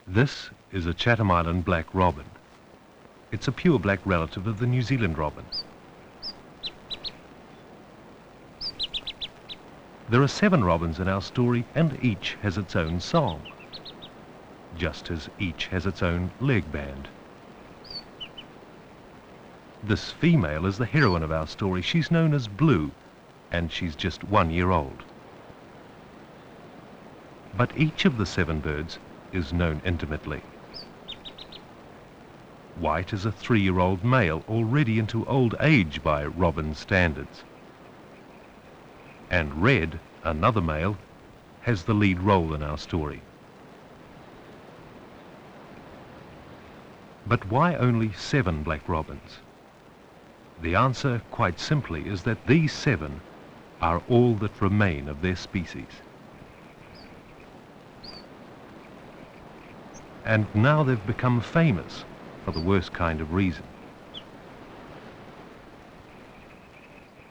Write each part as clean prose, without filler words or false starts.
This is a Chatham Island black robin. It's a pure black relative of the New Zealand robin. There are 7 robins in our story, and each has its own song, just as each has its own leg band. This female is the heroine of our story. She's known as Blue, and she's just 1 year old. But each of the 7 birds is known intimately. White is a 3-year-old male, already into old age by robin standards. And Red, another male, has the lead role in our story. But why only 7 black robins? The answer, quite simply, is that these 7 are all that remain of their species. And now they've become famous for the worst kind of reason.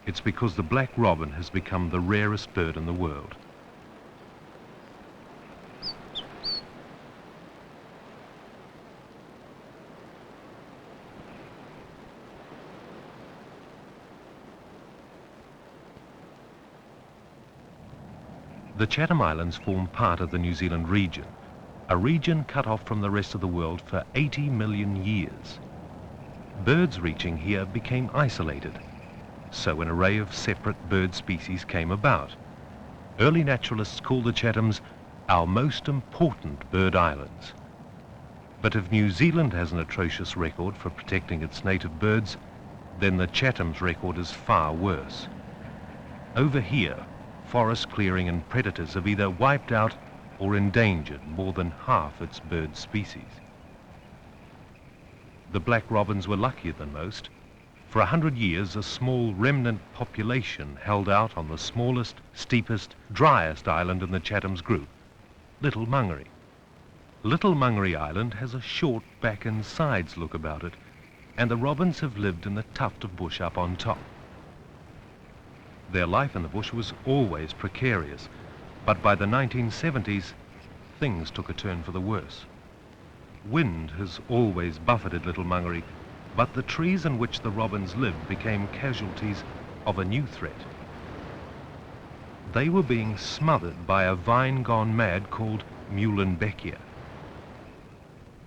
It's because the black robin has become the rarest bird in the world. The Chatham Islands form part of the New Zealand region, a region cut off from the rest of the world for 80 million years. Birds reaching here became isolated, so an array of separate bird species came about. Early naturalists called the Chathams our most important bird islands. But if New Zealand has an atrocious record for protecting its native birds, then the Chatham's record is far worse. Over here, forest clearing and predators have either wiped out or endangered more than half its bird species. The black robins were luckier than most. For 100 years, a small remnant population held out on the smallest, steepest, driest island in the Chatham's group, Little Mangere. Little Mangere Island has a short back and sides look about it, and the robins have lived in the tuft of bush up on top. Their life in the bush was always precarious, but by the 1970s, things took a turn for the worse. Wind has always buffeted Little Mangere, but the trees in which the robins lived became casualties of a new threat. They were being smothered by a vine gone mad called Muhlenbeckia.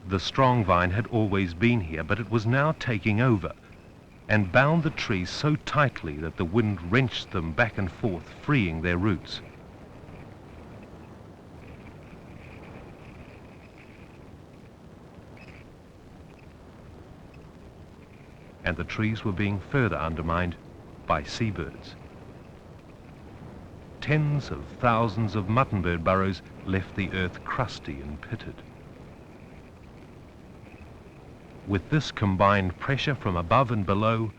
The strong vine had always been here, but it was now taking over and bound the trees so tightly that the wind wrenched them back and forth, freeing their roots. And the trees were being further undermined by seabirds. Tens of thousands of muttonbird burrows left the earth crusty and pitted. With this combined pressure from above and below,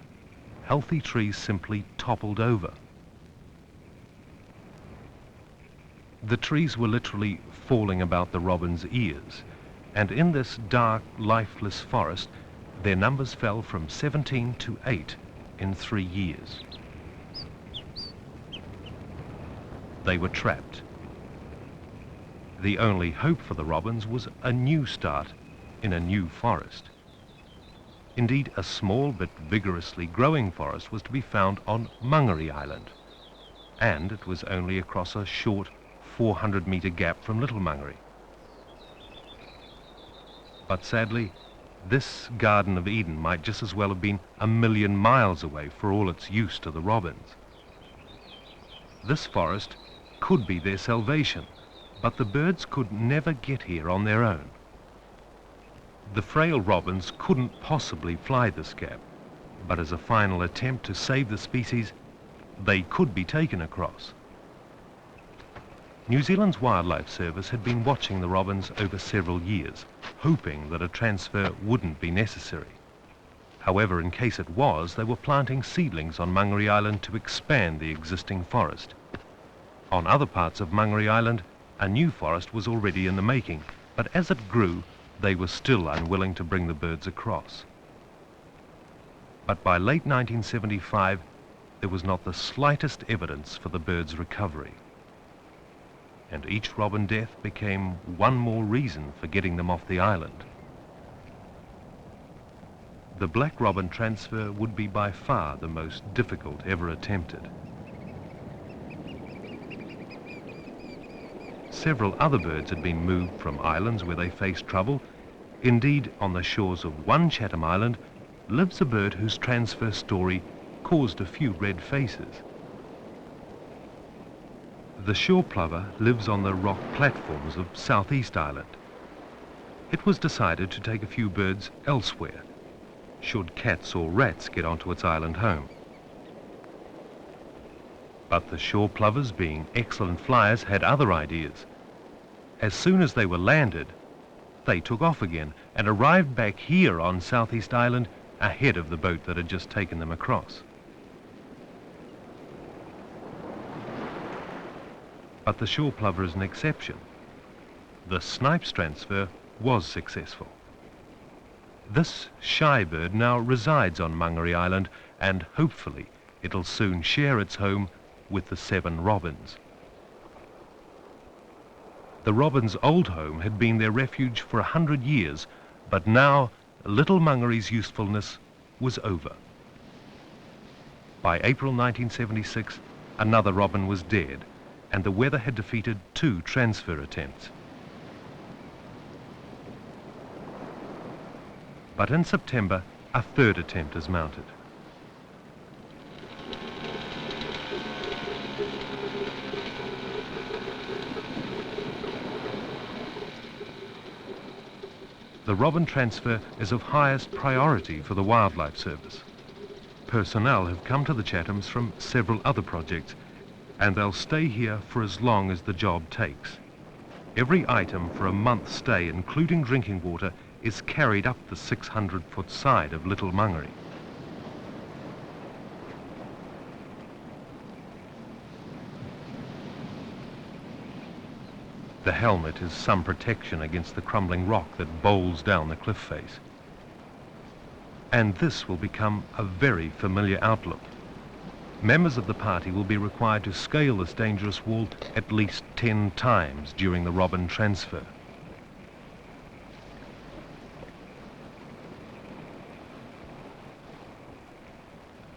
healthy trees simply toppled over. The trees were literally falling about the robins' ears, and in this dark, lifeless forest, their numbers fell from 17 to 8 in 3 years. They were trapped. The only hope for the robins was a new start in a new forest. Indeed, a small but vigorously growing forest was to be found on Mangere Island, and it was only across a short 400-metre gap from Little Mangere. But sadly, this Garden of Eden might just as well have been 1,000,000 miles away for all its use to the robins. This forest could be their salvation, but the birds could never get here on their own. The frail robins couldn't possibly fly this gap, but as a final attempt to save the species, they could be taken across. New Zealand's Wildlife Service had been watching the robins over several years, hoping that a transfer wouldn't be necessary. However, in case it was, they were planting seedlings on Mangere Island to expand the existing forest. On other parts of Mangere Island, a new forest was already in the making, but as it grew, they were still unwilling to bring the birds across. But by late 1975, there was not the slightest evidence for the birds' recovery. and each robin death became one more reason for getting them off the island. The black robin transfer would be by far the most difficult ever attempted. Several other birds had been moved from islands where they faced trouble. Indeed, on the shores of one Chatham Island lives a bird whose transfer story caused a few red faces. The shore plover lives on the rock platforms of South East Island. It was decided to take a few birds elsewhere, should cats or rats get onto its island home. But the shore plovers, being excellent flyers, had other ideas. As soon as they were landed, they took off again and arrived back here on South East Island ahead of the boat that had just taken them across. But the shore plover is an exception. The snipe's transfer was successful. This shy bird now resides on Mangere Island, and hopefully it'll soon share its home with the 7 robins. The robins' old home had been their refuge for 100 years, but now little Mangere's usefulness was over. By April 1976, another robin was dead, and the weather had defeated 2 transfer attempts. But in September, a 3rd attempt is mounted. The robin transfer is of highest priority for the Wildlife Service. Personnel have come to the Chathams from several other projects, and they'll stay here for as long as the job takes. Every item for a month's stay, including drinking water, is carried up the 600-foot side of Little Mangere. The helmet is some protection against the crumbling rock that bowls down the cliff face. And this will become a very familiar outlook. Members of the party will be required to scale this dangerous wall at least 10 times during the robin transfer.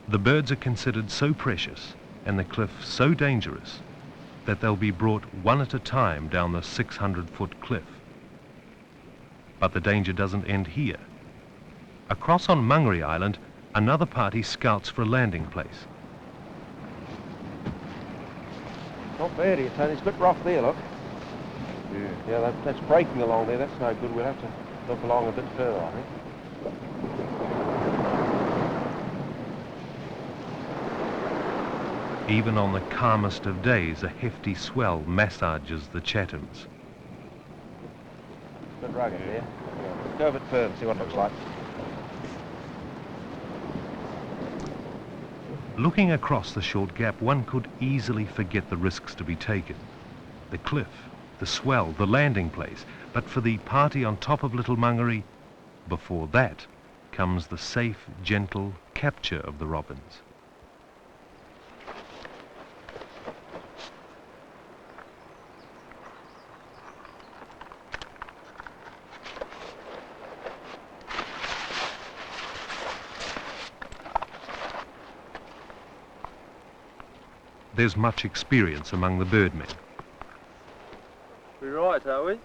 The birds are considered so precious and the cliff so dangerous that they'll be brought one at a time down the 600-foot cliff. But the danger doesn't end here. Across on Mangere Island, another party scouts for a landing place. Not bad here, Tony. It's a bit rough there, look. Yeah, that's breaking along there. That's no good. We'll have to look along a bit further, I think. Even on the calmest of days, a hefty swell massages the Chathams. A bit rugged there. Yeah. Go a bit further and see what it looks like. Looking across the short gap, one could easily forget the risks to be taken. The cliff, the swell, the landing place. But for the party on top of Little Mangere, before that comes the safe, gentle capture of the robins. There's much experience among the birdmen. We're right, are we?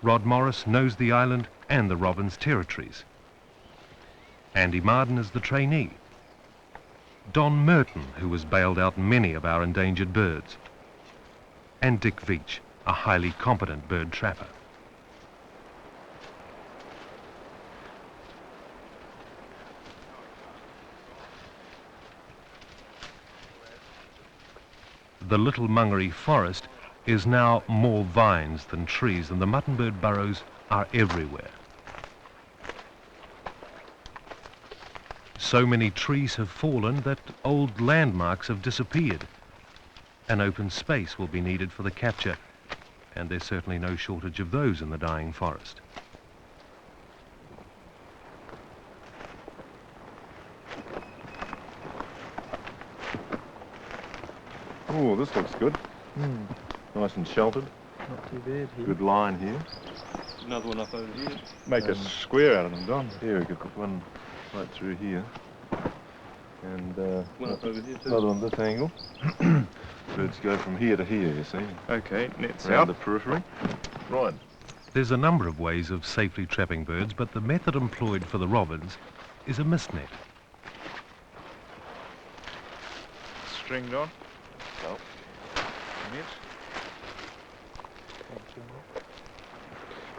Rod Morris knows the island and the robins' territories. Andy Marden is the trainee. Don Merton, who has bailed out many of our endangered birds. And Dick Veach, a highly competent bird trapper. The Little Mangere forest is now more vines than trees, and the muttonbird burrows are everywhere. So many trees have fallen that old landmarks have disappeared. An open space will be needed for the capture, and there's certainly no shortage of those in the dying forest. Oh, this looks good. Nice and sheltered. Not too bad here. Good line here. Another one up over here. Make a square out of them, Don. Here, we could put one right through here. And One up over here too. another one this angle. Birds go from here to here, you see. Okay, nets Around out. the periphery. Right. There's a number of ways of safely trapping birds, but the method employed for the robins is a mist net. Stringed on. Oh. Net.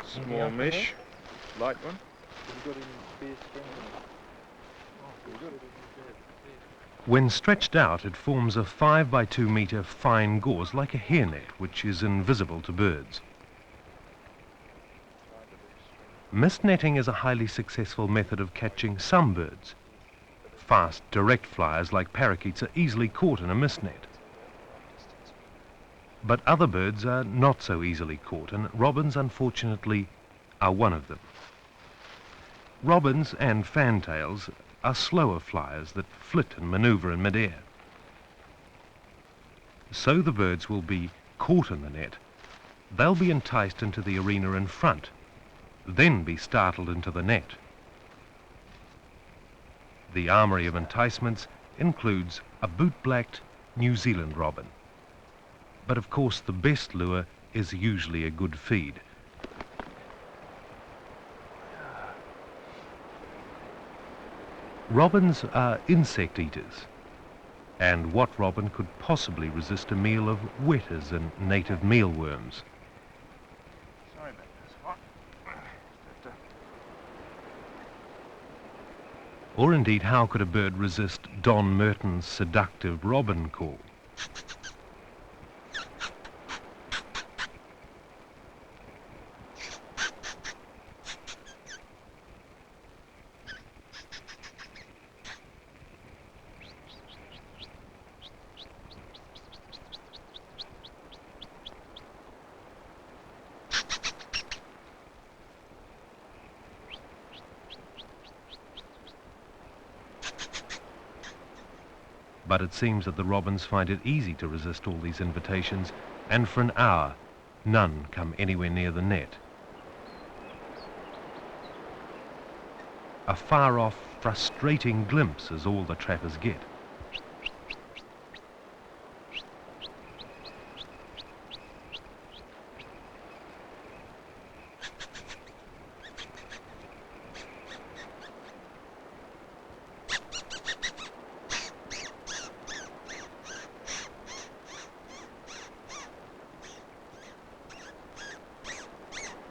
Small mesh. Light one. When stretched out, it forms a 5 by 2 metre fine gauze like a hairnet, which is invisible to birds. Mist netting is a highly successful method of catching some birds. Fast, direct flyers like parakeets are easily caught in a mist net. But other birds are not so easily caught, and robins, unfortunately, are one of them. Robins and fantails are slower flyers that flit and manoeuvre in midair. So the birds will be caught in the net. They'll be enticed into the arena in front, then be startled into the net. The armoury of enticements includes a boot-blacked New Zealand robin. But of course the best lure is usually a good feed. Robins are insect eaters, and what robin could possibly resist a meal of wethers and native mealworms? Sorry about this. What? Or indeed, how could a bird resist Don Merton's seductive robin call? But it seems that the robins find it easy to resist all these invitations, and for an hour, none come anywhere near the net. A far-off, frustrating glimpse is all the trappers get.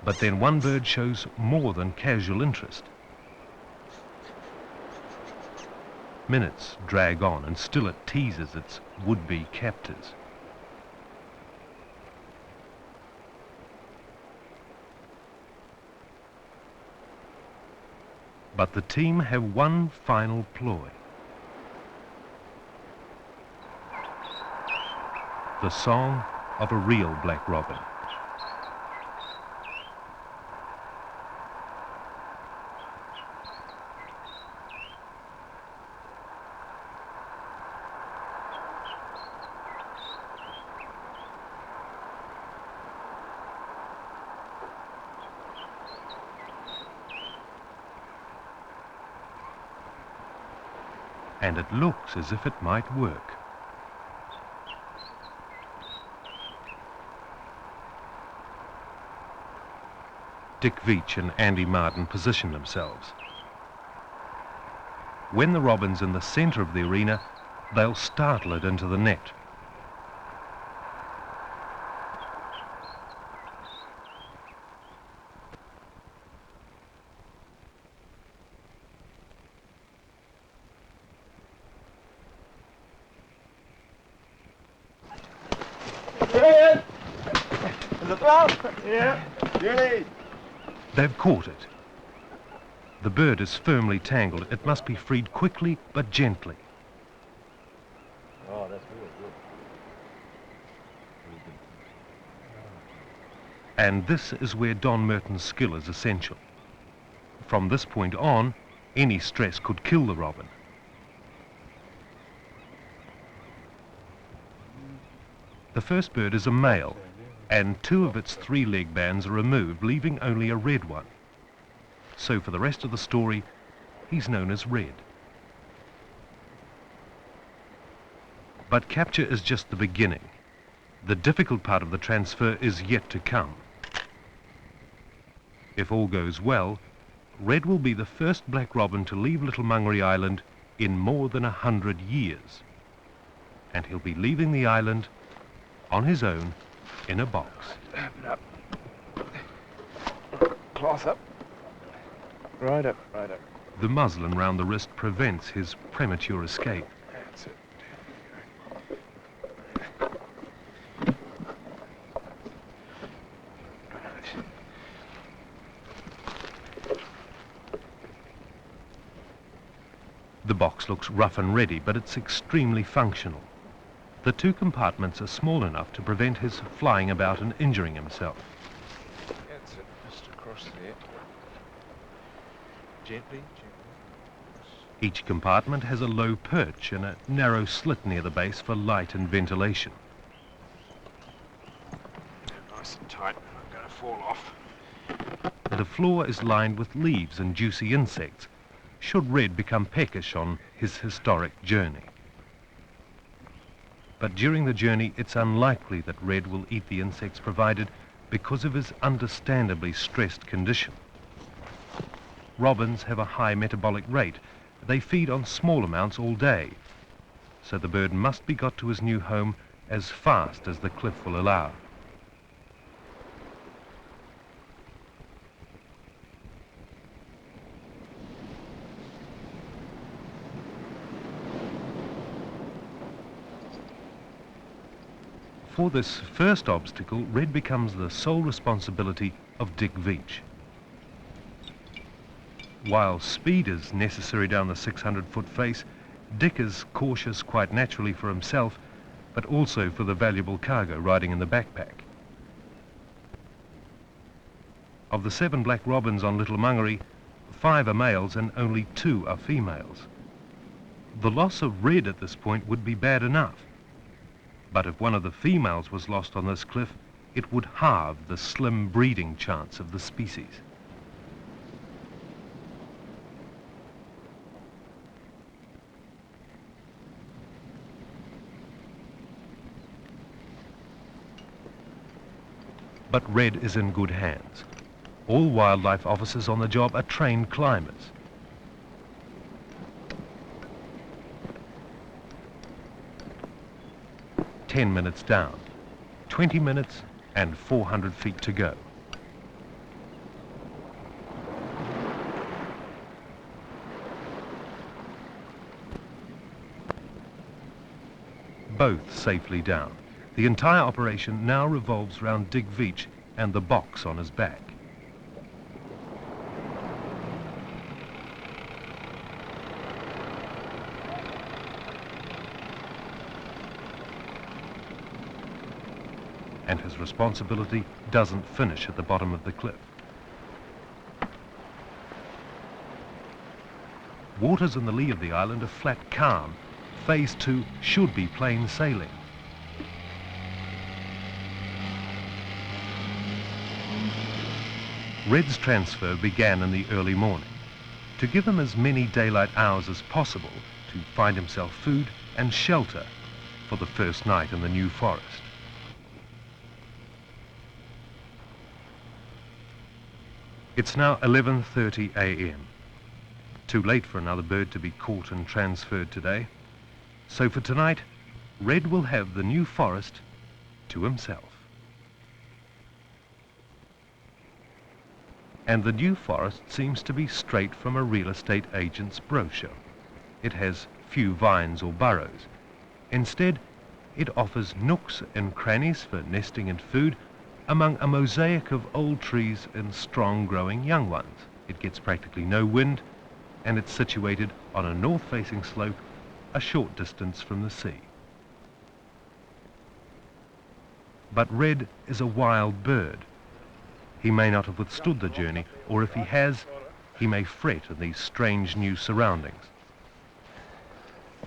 But then one bird shows more than casual interest. Minutes drag on, and still it teases its would-be captors. But the team have one final ploy. The song of a real black robin. And it looks as if it might work. Dick Veach and Andy Martin position themselves. When the robin's in the centre of the arena, they'll startle it into the net. Yeah. Jenny. They've caught it. The bird is firmly tangled. It must be freed quickly but gently. Oh, that's really good. And this is where Don Merton's skill is essential. From this point on, any stress could kill the robin. The first bird is a male, and 2 of its 3 leg bands are removed, leaving only a red one. So for the rest of the story, he's known as Red. But capture is just the beginning. The difficult part of the transfer is yet to come. If all goes well, Red will be the first black robin to leave Little Mangere Island in more than 100 years. And he'll be leaving the island on his own in a box. Open up. Cloth up. Right up, right up. The muslin round the wrist prevents his premature escape. That's it. The box looks rough and ready, but it's extremely functional. The 2 compartments are small enough to prevent his flying about and injuring himself. That's it. Just across there. Gently, gently. Each compartment has a low perch and a narrow slit near the base for light and ventilation. Nice and tight. I'm going to fall off. The floor is lined with leaves and juicy insects, should Red become peckish on his historic journey. But during the journey, it's unlikely that Red will eat the insects provided because of his understandably stressed condition. Robins have a high metabolic rate. They feed on small amounts all day, so the bird must be got to his new home as fast as the cliff will allow. For this first obstacle, Red becomes the sole responsibility of Dick Veitch. While speed is necessary down the 600-foot face, Dick is cautious quite naturally for himself, but also for the valuable cargo riding in the backpack. Of the 7 black robins on Little Mangere, 5 are males and only 2 are females. The loss of Red at this point would be bad enough. But if one of the females was lost on this cliff, it would halve the slim breeding chance of the species. But Red is in good hands. All wildlife officers on the job are trained climbers. "10 minutes down, 20 minutes and 400 feet to go. Both safely down. The entire operation now revolves around Dick Veitch and the box on his back. And his responsibility doesn't finish at the bottom of the cliff. Waters in the lee of the island are flat calm. Phase 2 should be plain sailing. Red's transfer began in the early morning, to give him as many daylight hours as possible to find himself food and shelter for the first night in the new forest. It's now 11:30 a.m. Too late for another bird to be caught and transferred today. So for tonight, Red will have the new forest to himself. And the new forest seems to be straight from a real estate agent's brochure. It has few vines or burrows. Instead, it offers nooks and crannies for nesting and food among a mosaic of old trees and strong growing young ones. It gets practically no wind, and it's situated on a north-facing slope a short distance from the sea. But Red is a wild bird. He may not have withstood the journey, or if he has, he may fret in these strange new surroundings.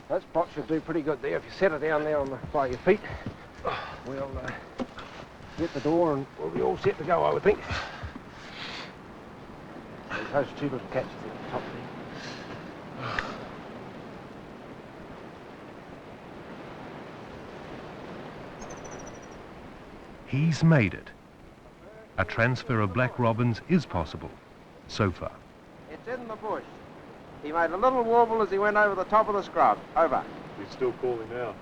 That spot should do pretty good there. If you set it down there by your feet, we'll Hit the door and we'll be all set to go, I would think. There's those two little catches at the top there. He's made it. A transfer of black robins is possible, so far. It's in the bush. He made a little warble as he went over the top of the scrub. Over. He's still calling now.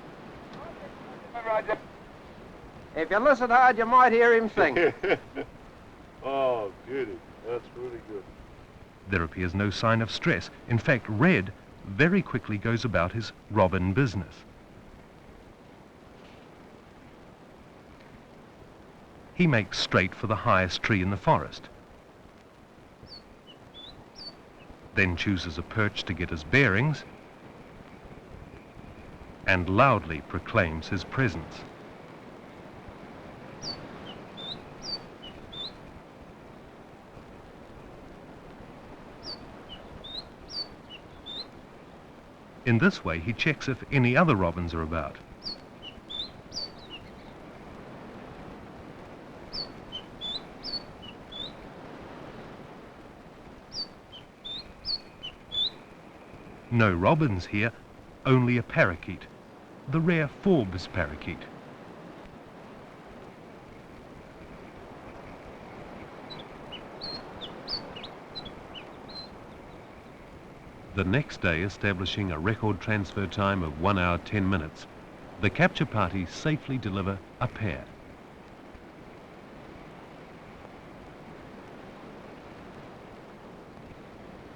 Roger. If you listen hard, you might hear him sing. Oh, beauty. That's really good. There appears no sign of stress. In fact, Red very quickly goes about his robin business. He makes straight for the highest tree in the forest, then chooses a perch to get his bearings, and loudly proclaims his presence. In this way, he checks if any other robins are about. No robins here, only a parakeet, the rare Forbes parakeet. The next day, establishing a record transfer time of 1 hour 10 minutes, the capture party safely deliver a pair.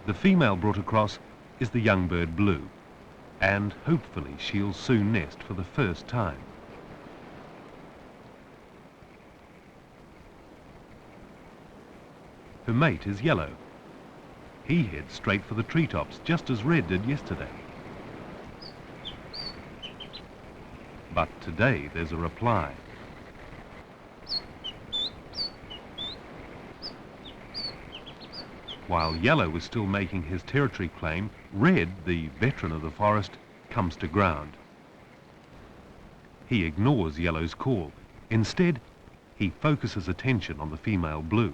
The female brought across is the young bird Blue, and hopefully she'll soon nest for the first time. Her mate is Yellow. He heads straight for the treetops, just as Red did yesterday. But today there's a reply. While Yellow was still making his territory claim, Red, the veteran of the forest, comes to ground. He ignores Yellow's call. Instead, he focuses attention on the female Blue.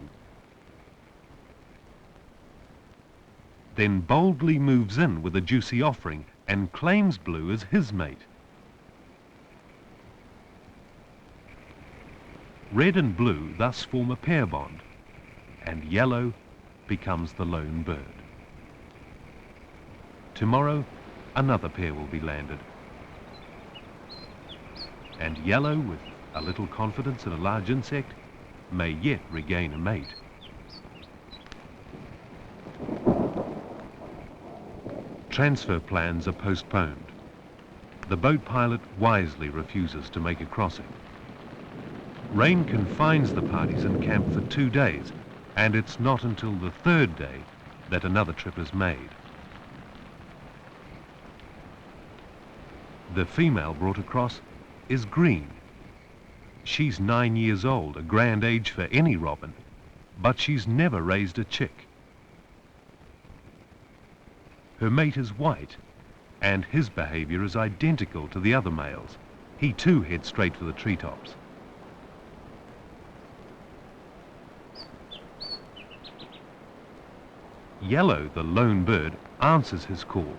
Then boldly moves in with a juicy offering and claims Blue as his mate. Red and Blue thus form a pair bond, and Yellow becomes the lone bird. Tomorrow, another pair will be landed. And Yellow, with a little confidence in a large insect, may yet regain a mate. Transfer plans are postponed. The boat pilot wisely refuses to make a crossing. Rain confines the parties in camp for 2 days, and it's not until the 3rd day that another trip is made. The female brought across is Green. She's 9 years old, a grand age for any robin, but she's never raised a chick. Her mate is White, and his behavior is identical to the other males. He too heads straight for the treetops. Yellow, the lone bird, answers his call.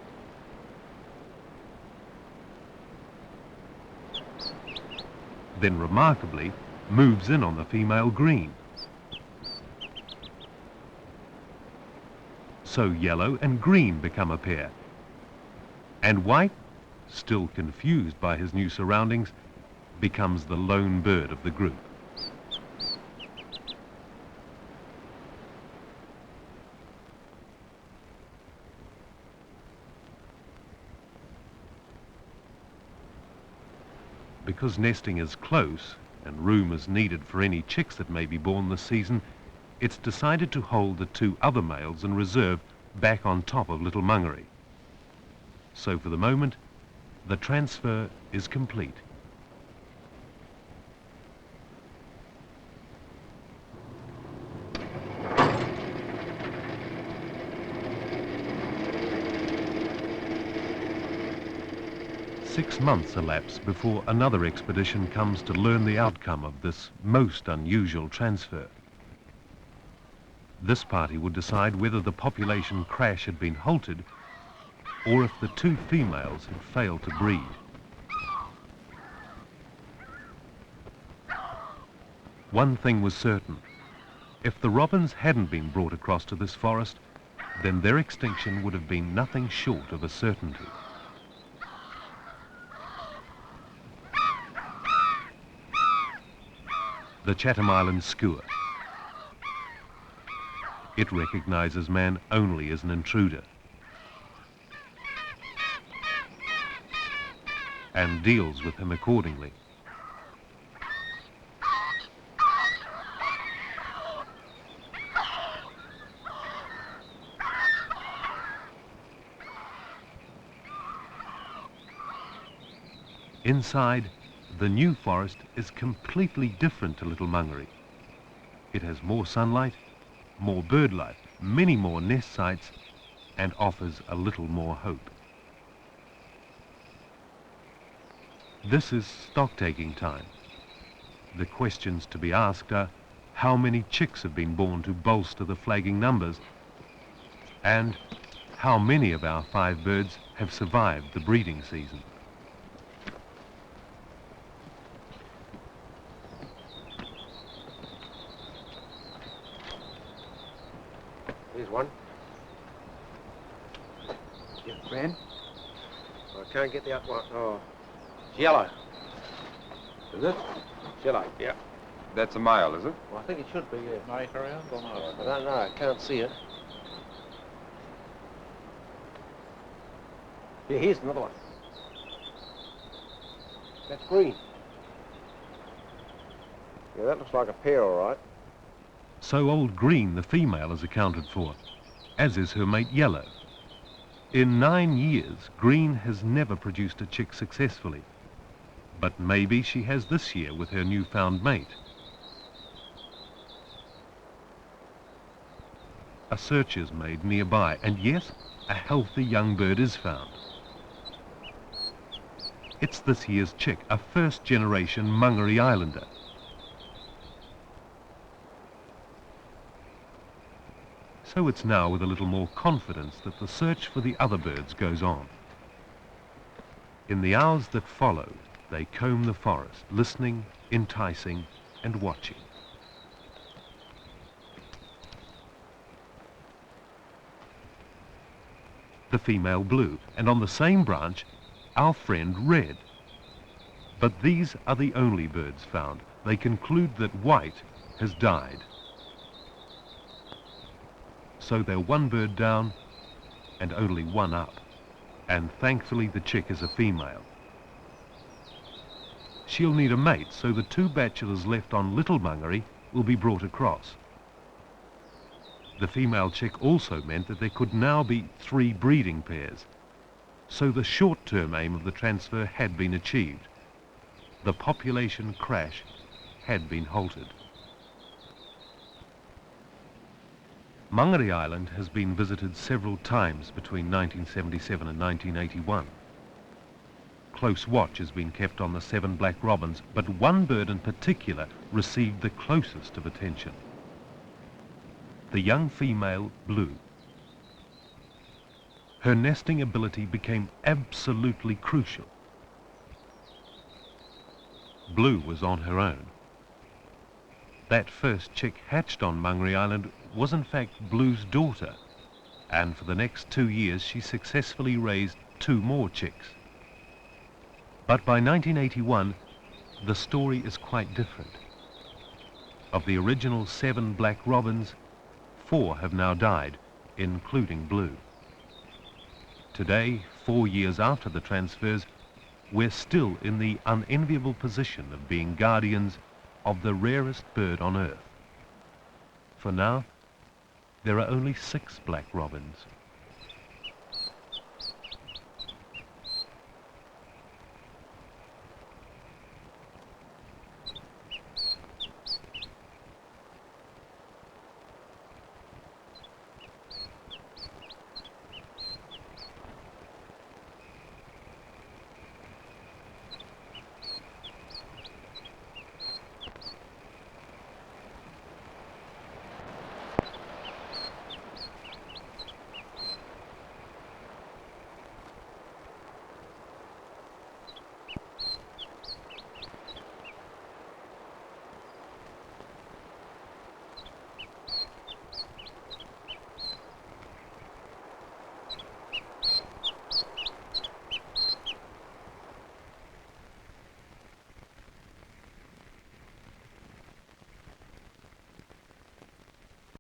Then remarkably moves in on the female Green. So Yellow and Green become a pair. And White, still confused by his new surroundings, becomes the lone bird of the group. Because nesting is close and room is needed for any chicks that may be born this season, it's decided to hold the 2 other males in reserve back on top of Little Mungary. So for the moment, the transfer is complete. 6 months elapse before another expedition comes to learn the outcome of this most unusual transfer. This party would decide whether the population crash had been halted or if the 2 females had failed to breed. One thing was certain: if the robins hadn't been brought across to this forest, then their extinction would have been nothing short of a certainty. The Chatham Islands skua. It recognizes man only as an intruder and deals with him accordingly. Inside, the new forest is completely different to Little Mangere. It has more sunlight, more bird life, many more nest sites, and offers a little more hope. This is stock-taking time. The questions to be asked are: how many chicks have been born to bolster the flagging numbers? And how many of our 5 birds have survived the breeding season? Here's one. Yeah, red? I can't get the other one. Oh, it's yellow. Is it? It's yellow, yeah. That's a male, is it? Well, I think it should be, yeah. Mate around or not? I don't know, I can't see it. Yeah, here's another one. That's green. Yeah, that looks like a pair, all right. So Old Green, the female, is accounted for, as is her mate Yellow. In 9 years, Green has never produced a chick successfully, but maybe she has this year with her newfound mate. A search is made nearby, and yes, a healthy young bird is found. It's this year's chick, a first-generation Mangere Islander. So it's now with a little more confidence that the search for the other birds goes on. In the hours that follow, they comb the forest, listening, enticing, and watching. The female Blue, and on the same branch, our friend Red. But these are the only birds found. They conclude that White has died. So they're 1 bird down and only 1 up. And thankfully the chick is a female. She'll need a mate, so the 2 bachelors left on Little Mangere will be brought across. The female chick also meant that there could now be 3 breeding pairs. So the short-term aim of the transfer had been achieved. The population crash had been halted. Mangere Island has been visited several times between 1977 and 1981. Close watch has been kept on the 7 black robins, but 1 bird in particular received the closest of attention. The young female Blue. Her nesting ability became absolutely crucial. Blue was on her own. That first chick hatched on Mangere Island was in fact Blue's daughter, and for the next 2 years she successfully raised 2 more chicks. But by 1981, the story is quite different. Of the original 7 black robins, 4 have now died, including Blue. Today, 4 years after the transfers, we're still in the unenviable position of being guardians of the rarest bird on Earth. For now, there are only 6 black robins.